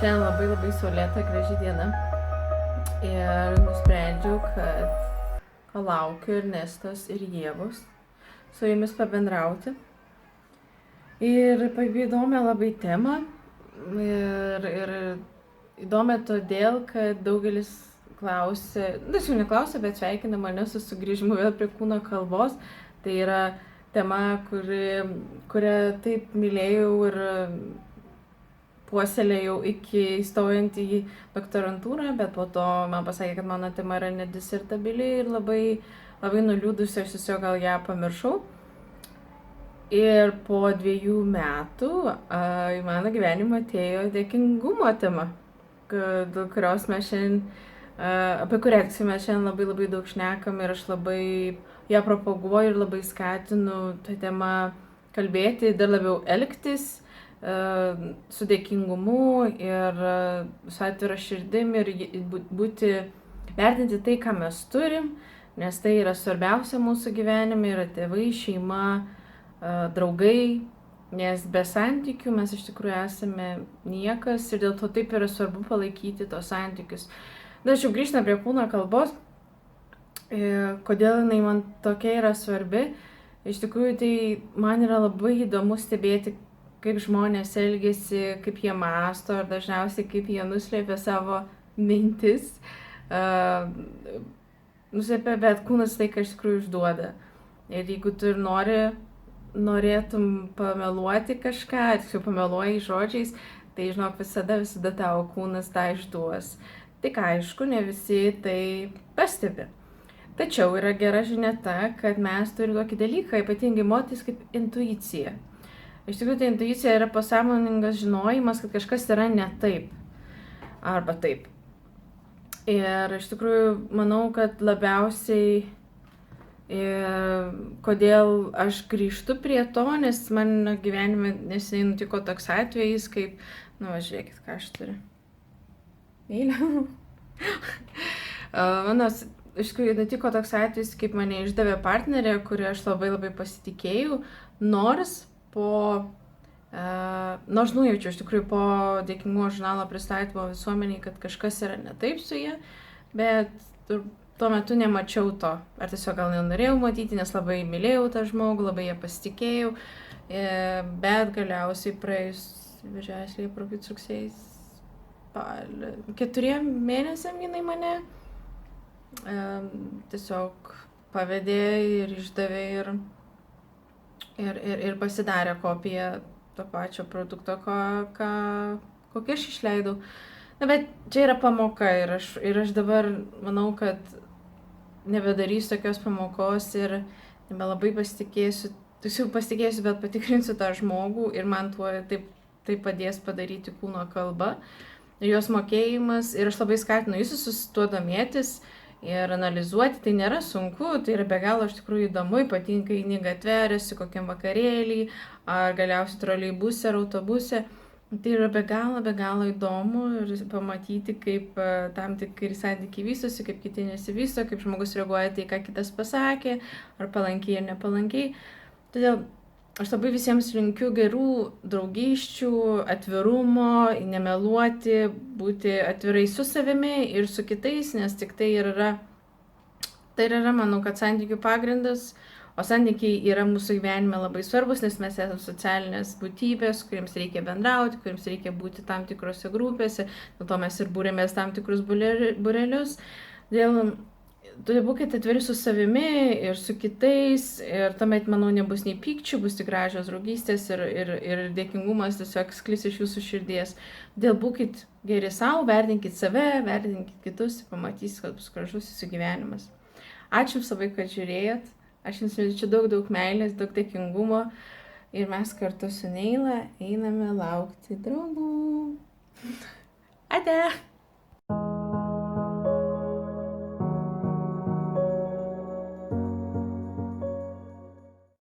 Šiandien labai saulėta, graži diena. Ir nusprendžiau, kad laukiu Ernestos ir Ievos su jumis pabendrauti. Ir įdomią labai temą. Ir įdomią todėl, kad daugelis klausė, jau neklausė, bet sveikina mane su sugrįžimu vėl prie kūno kalbos. Tai yra tema, kurią taip mylėjau ir puoselėjau iki įstojant į doktorantūrą, bet po to man pasakė, kad mano tema yra nedisertabili ir labai nuliūdusi, aš tiesiog gal ją pamiršau. Ir po 2 metų į mano gyvenimą atėjo dėkingumo tema, dėl kurios mes šiandien, apie kurią mes šiandien labai daug šnekam ir aš labai ją propaguoju ir labai skatinu tą temą kalbėti, dar labiau elgtis su dėkingumu ir su atvira širdim ir vertinti tai, ką mes turim, nes tai yra svarbiausia mūsų gyvenime, yra tėvai, šeima, draugai, nes be santykių mes iš tikrųjų esame niekas ir dėl to taip yra svarbu palaikyti tos santykius. Tačiau grįžtant prie kūno kalbos, kodėl jinai man tokia yra svarbi, iš tikrųjų tai man yra labai įdomu stebėti, kaip žmonės elgiasi, kaip jie mąsto ir dažniausiai kaip jie nuslėpia savo mintis. Nuslėpia, bet kūnas tai, ką iš tikrųjų išduoda. Ir jeigu tu ir norėtum pameluoti kažką, tiksliau pameluoji žodžiais, tai žinok, visada tavo kūnas tą išduos. Tik aišku, ne visi tai pastebi. Tačiau yra gera žinia ta, kad mes turime tokį dalyką, ypatingai moterys, kaip intuicija. Iš tikrųjų, tai intuicija yra pasąmoningas žinojimas, kad kažkas yra ne taip. Arba taip. Ir iš tikrųjų, manau, kad labiausiai, kodėl aš grįžtu prie to, nes man gyvenime neseniai nutiko toks atvejis, kaip, žiūrėkit, ką aš turiu. Eilę. Mano, iš tikrųjų, nutiko toks atvejis, kaip mane išdavė partnerė, kurią aš labai pasitikėjau, nors nujaučiau iš tikrųjų po dėkingumo žurnalo pristatymo visuomeniai, kad kažkas yra ne taip su ja, bet tuo metu nemačiau to. Ar tiesiog gal nenorėjau matyti, nes labai mylėjau tą žmogų, labai ją pasitikėjau, bet galiausiai praėjus, Birželis, Liepa, Rugpjūtis, Rugsėjis, 4 mėnesiam jinai mane tiesiog pavedė ir išdavė ir pasidarė kopiją to pačio produkto, kokią aš išleidau. Bet čia yra pamoka ir aš dabar manau, kad nebedarysiu tokios pamokos ir nebelabai pasitikėsiu, bet patikrinsiu tą žmogų ir man tai padės padaryti kūno kalba ir jos mokėjimas. Ir aš labai skatinu visus tuo domėtis ir analizuoti. Tai nėra sunku, tai yra be galo iš tikrųjų įdomu, ypatingai eini gatve, esi kokiam vakarėlį, ar galiausiai troleibuse ar autobuse. Tai yra be galo įdomu ir pamatyti, kaip tam tikri santykiai vystosi, kaip kiti nesivysto, kaip žmogus reaguoja tai, ką kitas pasakė, ar palankiai ar nepalankiai. Todėl aš labai visiems linkiu gerų draugysčių, atvirumo, nemeluoti, būti atvirai su savimi ir su kitais, nes tik tai yra, manau, kad santykių pagrindas, o santykiai yra mūsų gyvenime labai svarbus, nes mes esame socialinės būtybės, kuriems reikia bendrauti, kuriems reikia būti tam tikrose grupėse, dėl to mes ir būrėmės tam tikrus būrelius. Todėl būkite atviri su savimi ir su kitais ir tuomet, manau, nebus nei pykčių, bus tik gražios draugystės ir dėkingumas tiesiog sklis iš jūsų širdies. Todėl būkite geri savo, vertinkit save, vertinkit kitus ir pamatysit, kad bus gražus jūsų gyvenimas. Ačiū jums labai, kad žiūrėjot. Aš jums linkiu daug meilės, daug dėkingumo ir mes kartu su Neila einame laukti draugų. Ate!